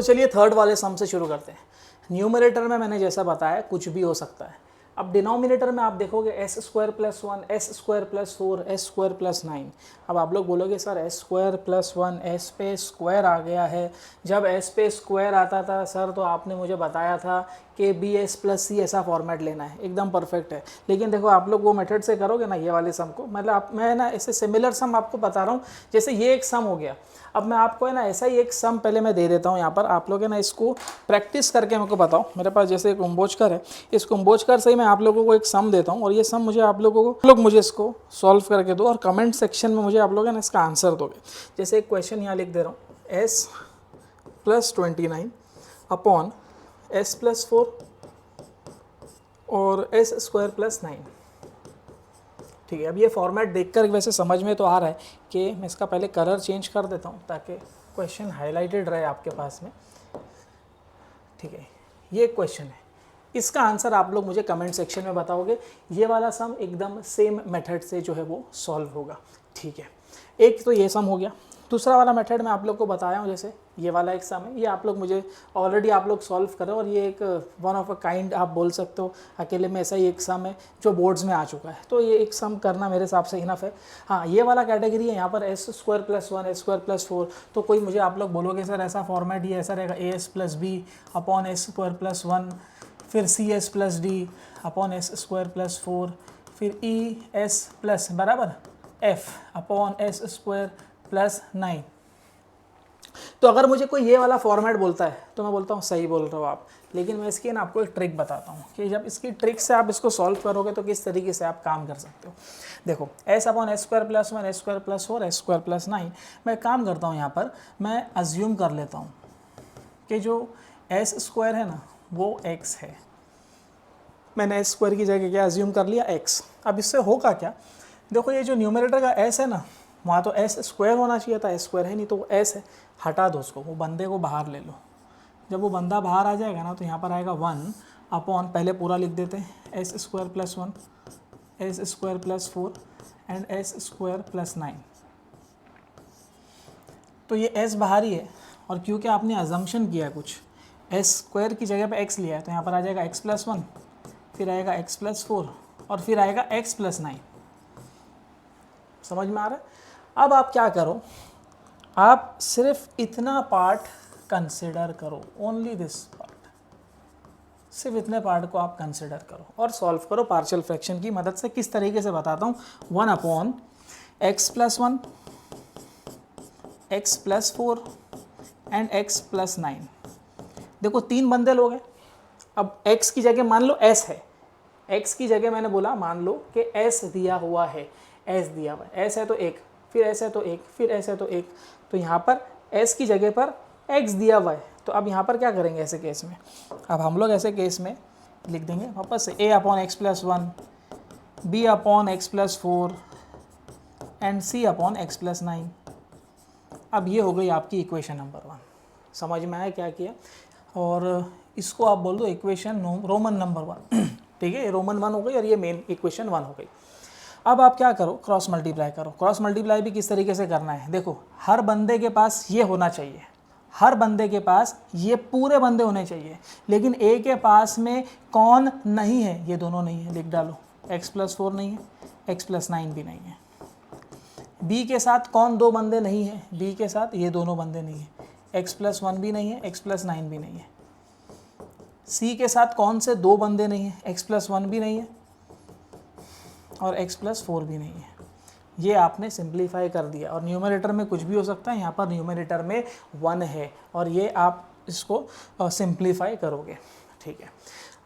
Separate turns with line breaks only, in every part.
तो चलिए थर्ड वाले सम से शुरू करते हैं। न्यूमरेटर में मैंने जैसा बताया कुछ भी हो सकता है। अब डिनोमिनेटर में आप देखोगे S square plus 1, S square plus 4, S square plus 9। अब आप लोग बोलोगे sir S square plus 1, S पे स्क्वायर आ गया है। जब एस पे स्क्वायर आता था सर तो आपने मुझे बताया था कि बी एस प्लस सी ऐसा फॉर्मेट लेना है, एकदम परफेक्ट है। लेकिन देखो आप लोग वो मेथड से करोगे ना ये वाले सम को, मतलब मैं ना ऐसे सिमिलर सम आपको बता रहा हूँ। जैसे ये एक सम हो गया, अब मैं आपको है ना ऐसा ही एक सम पहले मैं दे देता हूँ यहाँ पर, आप लोग है ना इसको प्रैक्टिस करके मेरे को बताओ। मेरे पास जैसे एक कुंभोजकर है, इस कुंभोजकर से ही मैं आप लोगों को एक सम देता हूँ और ये सम मुझे आप लोग मुझे इसको सॉल्व करके दो और कमेंट सेक्शन में मुझे आप लोग है ना इसका आंसर दोगे। जैसे एक क्वेश्चन यहाँ लिख दे रहा हूँ, S plus 29 upon S plus 4 और एस स्क्वायर प्लस 9। ठीक है, अब ये फॉर्मेट देखकर वैसे समझ में तो आ रहा है कि मैं इसका पहले कलर चेंज कर देता हूँ ताकि क्वेश्चन हाईलाइटेड रहे आपके पास में। ठीक है, ये क्वेश्चन है, इसका आंसर आप लोग मुझे कमेंट सेक्शन में बताओगे। ये वाला सम एकदम सेम मेथड से जो है वो सॉल्व होगा। ठीक है, एक तो ये सम हो गया। दूसरा वाला मेथड मैं आप लोग को बताया हूँ, जैसे ये वाला एक सम है, ये आप लोग मुझे ऑलरेडी आप लोग सॉल्व करो और ये एक वन ऑफ अ काइंड आप बोल सकते हो। अकेले में ऐसा ही एक सम है जो बोर्ड्स में आ चुका है, तो ये एक सम करना मेरे हिसाब से इनफ है। हाँ, ये वाला कैटेगरी है, यहाँ पर S square plus 1, S square plus 4, तो कोई मुझे आप लोग बोलोगे सर ऐसा फॉर्मेट ये ऐसा रहेगा, A S plus B upon S square plus 1, फिर C S plus D upon S square plus 4, फिर ई एस प्लस बराबर F upon S square plus 9। तो अगर मुझे कोई ये वाला फॉर्मेट बोलता है तो मैं बोलता हूँ सही बोल रहे हो आप, लेकिन मैं इसकी ना आपको एक ट्रिक बताता हूँ कि जब इसकी ट्रिक से आप इसको सॉल्व करोगे तो किस तरीके से आप काम कर सकते हो। देखो S upon S square plus 1, S square plus 4, S square plus 9, मैं काम करता हूँ यहाँ पर, मैं अज्यूम कर लेता हूँ कि जो एस स्क्वायर है ना वो एक्स है। मैंने एस स्क्वायर की जगह क्या अज्यूम कर लिया, एक्स। अब इससे होगा क्या, देखो ये जो न्यूमरेटर का एस है ना, वहाँ तो एस स्क्वायर होना चाहिए था, एस स्क्वायर है नहीं तो वो एस है, हटा दो उसको, वो बंदे को बाहर ले लो। जब वो बंदा बाहर आ जाएगा ना तो यहाँ पर आएगा 1 अपॉन, पहले पूरा लिख देते हैं, S square plus 1, S square plus 4 and S square plus 9। तो ये एस बाहर ही है और क्योंकि आपने अजम्पशन किया है कुछ, एस स्क्वायर की जगह पे एक्स लिया है तो यहाँ पर आ जाएगा एक्स प्लस 1, फिर आएगा एक्स प्लस 4 और फिर आएगा एक्स प्लस 9। समझ में आ रहा है? अब आप क्या करो, आप सिर्फ इतना पार्ट कंसिडर करो, ओनली दिस पार्ट, सिर्फ इतने पार्ट को आप कंसिडर करो और सॉल्व करो पार्शियल फ्रैक्शन की मदद से। किस तरीके से बताता हूँ, 1 upon x plus 1, x plus 4 and x plus 9। देखो 3 बंदे लोग हैं, अब x की जगह मान लो s है, x की जगह मैंने बोला मान लो कि s दिया हुआ है, s दिया हुआ है, s है तो 1, फिर s है तो 1, फिर s है तो 1, तो यहाँ पर s की जगह पर x दिया हुआ है। तो अब यहाँ पर क्या करेंगे ऐसे केस में, अब हम लोग ऐसे केस में लिख देंगे वापस से a upon x plus 1, b upon x plus 4 and c upon x plus 9। अब ये हो गई आपकी इक्वेशन नंबर 1। समझ में आया क्या किया, और इसको आप बोल दो इक्वेशन रोमन नंबर 1। ठीक है, ये रोमन 1 हो गई और ये मेन इक्वेशन 1 हो गई। अब आप क्या करो, क्रॉस मल्टीप्लाई करो। क्रॉस मल्टीप्लाई भी किस तरीके से करना है, देखो हर बंदे के पास ये होना चाहिए, हर बंदे के पास ये पूरे बंदे होने चाहिए, लेकिन ए के पास में कौन नहीं है, ये दोनों नहीं है, लिख डालो, एक्स प्लस 4 नहीं है, एक्स प्लस 9 भी नहीं है। बी के साथ कौन 2 बंदे नहीं है, बी के साथ ये दोनों बंदे नहीं है, एक्स प्लस 1 भी नहीं है, एक्स प्लस 9 भी नहीं है। सी के साथ कौन से 2 बंदे नहीं है, एक्स प्लस 1 भी नहीं है और एक्स प्लस 4 भी नहीं है। ये आपने सिंप्लीफाई कर दिया और न्यूमरेटर में कुछ भी हो सकता है, यहाँ पर न्यूमरेटर में 1 है और ये आप इसको सिंप्लीफाई करोगे। ठीक है,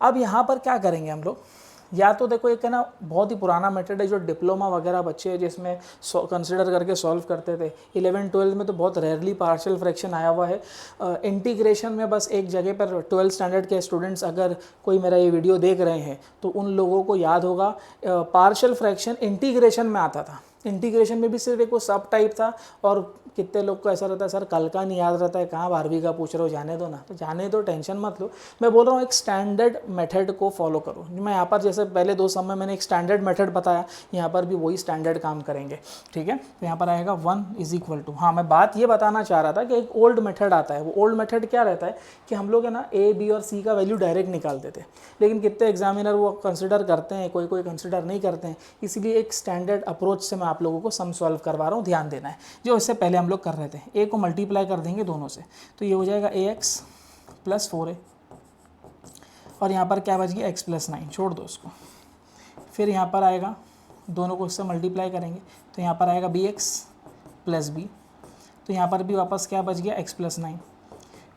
अब यहाँ पर क्या करेंगे हम लोग, या तो देखो एक है ना बहुत ही पुराना मेथड है जो डिप्लोमा वगैरह बच्चे हैं जिसमें कंसिडर करके सॉल्व करते थे। 11-12 में तो बहुत रेयरली पार्शियल फ्रैक्शन आया हुआ है। इंटीग्रेशन में बस एक जगह पर 12th स्टैंडर्ड के स्टूडेंट्स अगर कोई मेरा ये वीडियो देख रहे हैं तो उन लोगों को याद होगा पार्शियल फ्रैक्शन इंटीग्रेशन में आता था। इंटीग्रेशन में भी सिर्फ एक वो सब टाइप था, और कितने लोग को ऐसा रहता है सर कल का नहीं याद रहता है, कहाँ 12वीं का पूछ रहे हो, जाने दो ना। तो जाने दो, टेंशन मत लो। मैं बोल रहा हूँ एक स्टैंडर्ड मेथड को फॉलो करो। मैं यहाँ पर जैसे पहले 2 सम में मैंने एक स्टैंडर्ड मेथड बताया, यहाँ पर भी वही स्टैंडर्ड काम करेंगे, ठीक है। तो यहाँ पर आएगा 1 इज इक्वल टू, हाँ मैं बात ये बताना चाह रहा था कि एक ओल्ड मेथड आता है। वो ओल्ड मेथड क्या रहता है कि हम लोग है ना ए बी और सी का वैल्यू डायरेक्ट निकालते थे, लेकिन कितने एग्जामिनर वो कंसिडर करते हैं, कोई कोई कंसिडर नहीं करते हैं। इसीलिए एक स्टैंडर्ड अप्रोच से मैं आप लोगों को सम सॉल्व करवा रहा हूँ, ध्यान देना है। जो इससे पहले हम लोग कर रहे थे, ए को मल्टीप्लाई कर देंगे दोनों से, तो ये हो जाएगा ax प्लस 4a, और यहाँ पर क्या बच गया x प्लस 9, छोड़ दो इसको। फिर यहाँ पर आएगा, दोनों को इससे मल्टीप्लाई करेंगे तो यहाँ पर आएगा bx प्लस b, तो यहाँ पर भी वापस क्या बच गया x प्लस 9।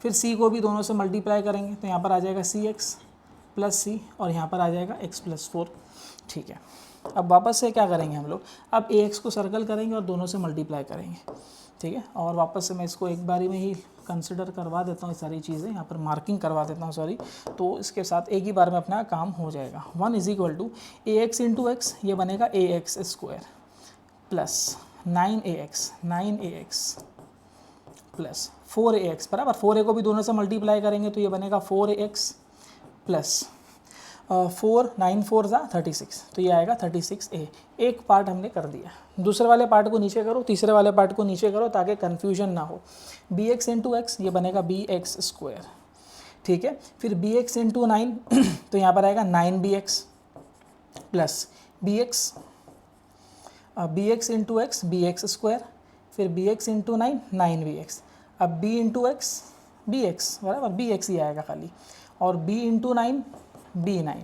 फिर c को भी दोनों से मल्टीप्लाई करेंगे तो यहाँ पर आ जाएगा cx प्लस c, और यहाँ पर आ जाएगा x प्लस 4, ठीक है। अब वापस से क्या करेंगे हम लोग, अब ax को सर्कल करेंगे और दोनों से मल्टीप्लाई करेंगे, ठीक है। और वापस से मैं इसको एक बारी में ही कंसिडर करवा देता हूँ, सारी चीज़ें यहाँ पर मार्किंग करवा देता हूँ, सॉरी। तो इसके साथ एक ही बार में अपना काम हो जाएगा। 1 is equal to ax into X, ये बनेगा ax square plus 9ax plus 4ax बराबर 4a को भी दोनों से मल्टीप्लाई करेंगे तो ये बनेगा 4ax प्लस 4 9 4 ज़ा 36, तो ये आएगा 36a। एक पार्ट हमने कर दिया, दूसरे वाले पार्ट को नीचे करो, तीसरे वाले पार्ट को नीचे करो ताकि कन्फ्यूजन ना हो। bx इंटू एक्स, ये बनेगा bx स्क्वायर, ठीक है। फिर bx इंटू 9 तो यहाँ पर आएगा 9bx plus bx into x bx square, फिर bx इंटू 9 9bx। अब b इंटू एक्स bx बराबर bx ही आएगा खाली, और b इंटू 9 b9,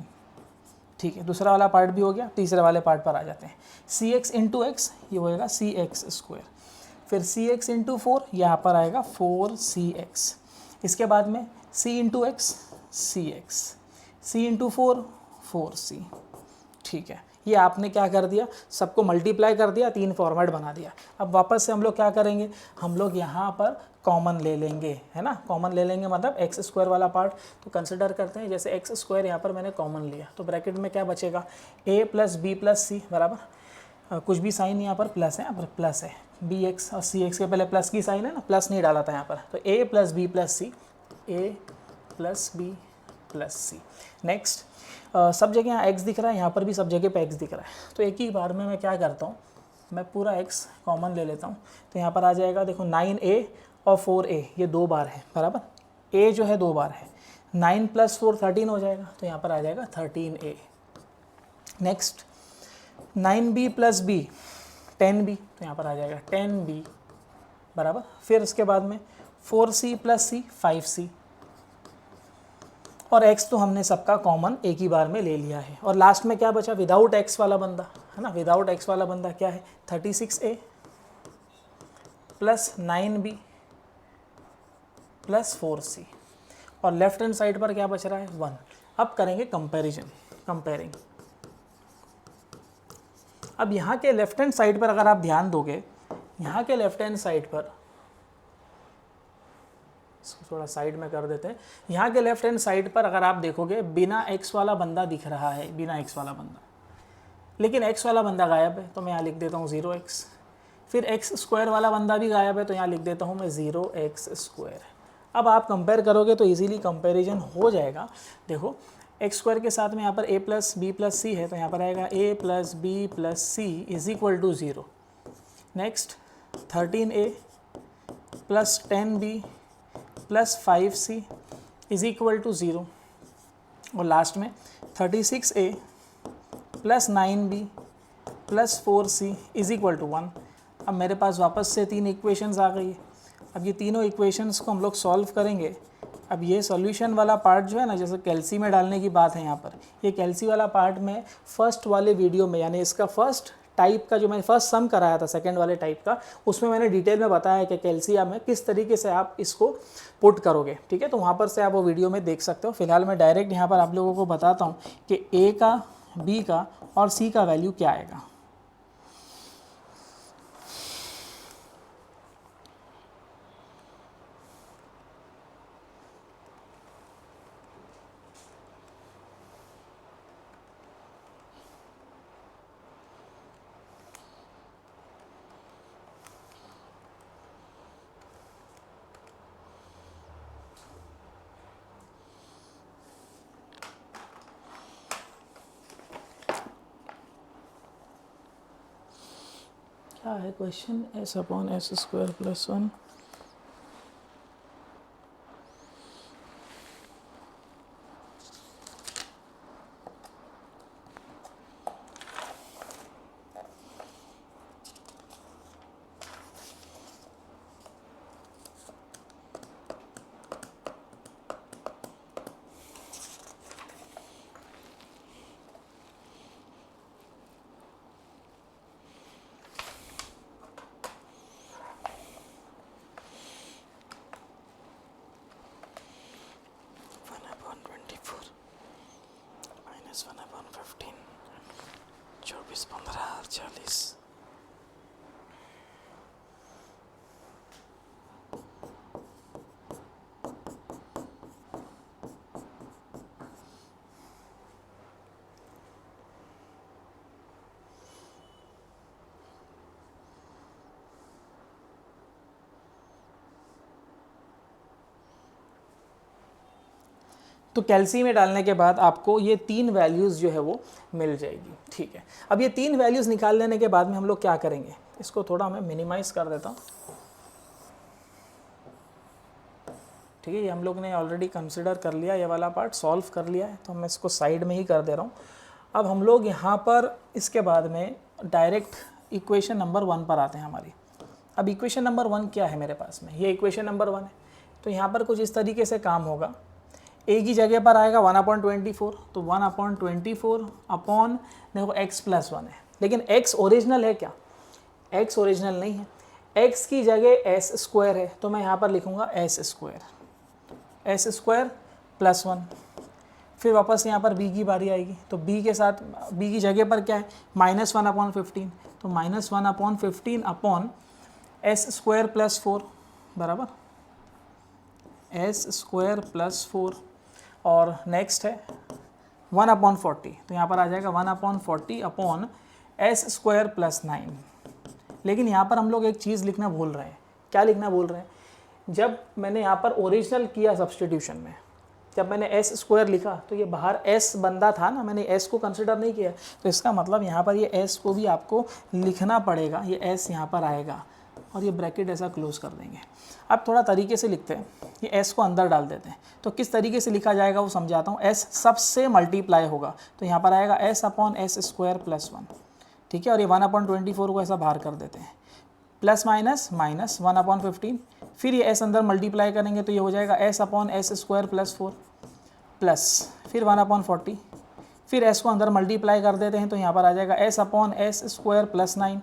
ठीक है। दूसरा वाला पार्ट भी हो गया, तीसरे वाले पार्ट पर आ जाते हैं। cx इंटू एक्स, ये होएगा cx स्क्वायर, फिर cx इंटू 4, यहाँ पर आएगा 4cx। इसके बाद में c into x cx, c into 4 4c, ठीक है। ये आपने क्या कर दिया, सबको मल्टीप्लाई कर दिया, 3 फॉर्मेट बना दिया। अब वापस से हम लोग क्या करेंगे, हम लोग यहाँ पर कॉमन ले लेंगे, है ना। कॉमन ले लेंगे मतलब एक्स स्क्वायर वाला पार्ट, तो कंसिडर करते हैं जैसे एक्स स्क्वायर यहाँ पर मैंने कॉमन लिया, तो ब्रैकेट में क्या बचेगा, a प्लस बी प्लस सी बराबर कुछ भी साइन यहाँ पर प्लस है, यहाँ पर प्लस है, बी एक्स और सी एक्स के पहले प्लस की साइन है ना, प्लस नहीं डाला था यहाँ पर, तो a प्लस बी प्लस सी, a प्लस बी प्लस सी। नेक्स्ट सब जगह यहाँ x दिख रहा है, यहाँ पर भी सब जगह पे x दिख रहा है, तो एक ही बार में मैं क्या करता हूँ, मैं पूरा x कॉमन ले लेता हूँ। तो यहाँ पर आ जाएगा देखो 9a और 4a, ये 2 बार है बराबर, a जो है 2 बार है, 9 प्लस 4 13 हो जाएगा, तो यहाँ पर आ जाएगा 13a। Next 9b plus b 10b, तो यहाँ पर आ जाएगा 10b बराबर। फिर उसके बाद में 4c प्लस c 5c, और x तो हमने सबका कॉमन एक ही बार में ले लिया है। और लास्ट में क्या बचा, विदाउट x वाला बंदा, है ना। विदाउट x वाला बंदा क्या है, 36a plus 9b plus 4c, और लेफ्ट हैंड साइड पर क्या बच रहा है 1। अब करेंगे कंपेयरिंग। अब यहाँ के लेफ्ट हैंड साइड पर अगर आप ध्यान दोगे, यहाँ के लेफ्ट हैंड साइड पर, इसको थोड़ा साइड में कर देते हैं, यहाँ के लेफ्ट हैंड साइड पर अगर आप देखोगे बिना x वाला बंदा दिख रहा है, बिना x वाला बंदा, लेकिन x वाला बंदा गायब है, तो मैं यहाँ लिख देता हूँ 0x। फिर x स्क्वायर वाला बंदा भी गायब है, तो यहाँ लिख देता हूँ मैं 0x स्क्वायर। अब आप कंपेयर करोगे तो इजीली कंपैरिजन हो जाएगा। देखो एक्स स्क्वायर के साथ में यहाँ पर a प्लस बी प्लस सी है, तो यहाँ पर आएगा a प्लस बी प्लस सी is equal to 0। Next 13a plus 10b plus 5c is equal to 0, और लास्ट में 36a plus 9b plus 4c is equal to 1। अब मेरे पास वापस से 3 इक्वेशंस आ गई है। अब ये तीनों इक्वेशंस को हम लोग सॉल्व करेंगे। अब ये सॉल्यूशन वाला पार्ट जो है ना, जैसे कैल्सी में डालने की बात है यहाँ पर, ये कैल्सी वाला पार्ट में फर्स्ट वाले वीडियो में, यानी इसका फर्स्ट टाइप का जो मैंने फर्स्ट सम कराया था सेकंड वाले टाइप का, उसमें मैंने डिटेल में बताया है कि कैल्सियम में किस तरीके से आप इसको पुट करोगे, ठीक है। तो वहाँ पर से आप वो वीडियो में देख सकते हो। फिलहाल मैं डायरेक्ट यहाँ पर आप लोगों को बताता हूँ कि ए का, बी का और सी का वैल्यू क्या आएगा। क्या है question? S upon S square plus 1 1/24 minus 1/15 24 15 और 40। तो कैल्सी में डालने के बाद आपको ये 3 वैल्यूज़ जो है वो मिल जाएगी। ठीक है, अब ये 3 वैल्यूज़ निकाल लेने के बाद में हम लोग क्या करेंगे, इसको थोड़ा मैं मिनिमाइज़ कर देता हूँ। ठीक है, ये हम लोग ने ऑलरेडी कंसिडर कर लिया, ये वाला पार्ट सॉल्व कर लिया है, तो मैं इसको साइड में ही कर दे रहा हूँ। अब हम लोग यहाँ पर इसके बाद में डायरेक्ट इक्वेशन नंबर 1 पर आते हैं हमारी। अब इक्वेशन नंबर 1 क्या है मेरे पास में, ये इक्वेशन नंबर 1 है। तो यहाँ पर कुछ इस तरीके से काम होगा, ए की जगह पर आएगा 1/24, तो 1/24 अपॉन देखो x प्लस 1 है, लेकिन x ओरिजिनल है क्या? x ओरिजिनल नहीं है, x की जगह s स्क्वायर है, तो मैं यहाँ पर लिखूँगा s स्क्वायर प्लस 1। फिर वापस यहाँ पर b की बारी आएगी, तो b के साथ b की जगह पर क्या है, -1/15, तो -1/15 अपॉन s स्क्वायर प्लस 4 बराबर s स्क्वायर प्लस 4। और नेक्स्ट है 1/40, तो यहाँ पर आ जाएगा 1/40 अपॉन s स्क्वायर प्लस 9। लेकिन यहाँ पर हम लोग एक चीज़ लिखना भूल रहे हैं। क्या लिखना भूल रहे हैं? जब मैंने यहाँ पर ओरिजिनल किया सब्सटीट्यूशन में, जब मैंने s स्क्वायर लिखा तो ये बाहर s बंदा था ना, मैंने s को कंसिडर नहीं किया, तो इसका मतलब यहाँ पर ये s को भी आपको लिखना पड़ेगा, ये s यहाँ पर आएगा और ये ब्रैकेट ऐसा क्लोज कर देंगे। अब थोड़ा तरीके से लिखते हैं, ये s को अंदर डाल देते हैं, तो किस तरीके से लिखा जाएगा वो समझाता हूँ। s सबसे मल्टीप्लाई होगा, तो यहाँ पर आएगा s upon s square plus 1। ठीक है, और ये 1/24 को ऐसा बाहर कर देते हैं, प्लस माइनस माइनस 1/15, फिर ये s अंदर मल्टीप्लाई करेंगे तो ये हो जाएगा s upon s square plus 4 plus फिर 1/40, फिर s को अंदर मल्टीप्लाई कर देते हैं तो यहाँ पर आ जाएगा s upon s square plus 9।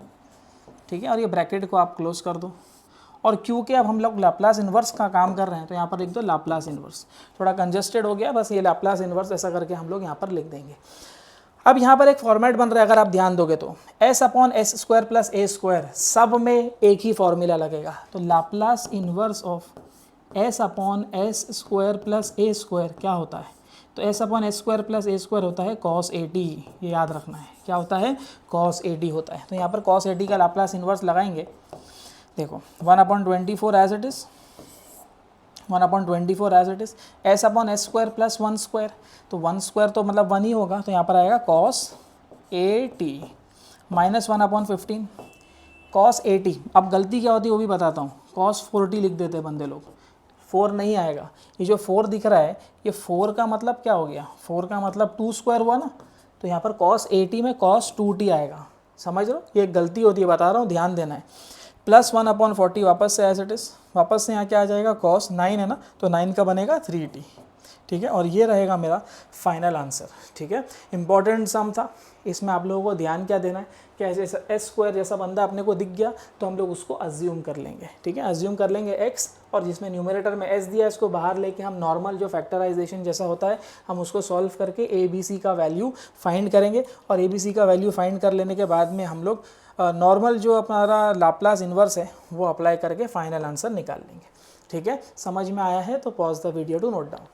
ठीक है, और ये ब्रैकेट को आप क्लोज कर दो। और क्योंकि अब हम लोग लाप्लास इन्वर्स का काम कर रहे हैं तो यहाँ पर लिख दो लाप्लास इन्वर्स। थोड़ा कंजस्टेड हो गया, बस ये लाप्लास इन्वर्स ऐसा करके हम लोग यहाँ पर लिख देंगे। अब यहाँ पर एक फॉर्मेट बन रहा है, अगर आप ध्यान दोगे तो s upon s square plus a square, सब में एक ही फॉर्मूला लगेगा, तो Laplace inverse of s upon s square plus a square क्या होता है, तो s upon s square plus a square होता है cos 80। ये याद रखना है, क्या होता है, cos 80 होता है। तो यहाँ पर cos 80 का लाप्लास इन्वर्स लगाएंगे, देखो 1/24 as it is, 1/24 as it is, s upon s square plus 1 square, तो 1 स्क्वायर तो मतलब 1 ही होगा, तो यहाँ पर आएगा cos 80 माइनस 1/15 cos 80। अब गलती क्या होती है वो भी बताता हूँ, cos 40 लिख देते बंदे लोग, 4 नहीं आएगा। ये जो 4 दिख रहा है, ये 4 का मतलब क्या हो गया, 4 का मतलब 2 स्क्वायर हुआ ना, तो यहाँ पर cos 80 में cos 2t आएगा। समझ लो, ये एक गलती होती है, बता रहा हूँ, ध्यान देना है। प्लस 1/40 वापस से एज इट इज़, वापस से यहाँ क्या आ जाएगा, cos 9 है ना, तो 9 का बनेगा 3t। ठीक है, और ये रहेगा मेरा फाइनल आंसर। ठीक है, इंपॉर्टेंट सम था, इसमें आप लोगों को ध्यान क्या देना है कि ऐसे s स्क्वायर जैसा बंदा अपने को दिख गया तो हम लोग उसको अज्यूम कर लेंगे। ठीक है, अज्यूम कर लेंगे x, और जिसमें न्यूमरेटर में s दिया है इसको बाहर लेके हम नॉर्मल जो फैक्टराइजेशन जैसा होता है हम उसको सॉल्व करके ABC का वैल्यू फाइंड करेंगे, और ABC का वैल्यू फाइंड कर लेने के बाद में हम लोग नॉर्मल जो हमारा लाप्लास इन्वर्स है वो अप्लाई करके फाइनल आंसर निकाल लेंगे। ठीक है, समझ में आया है तो pause the video to note down.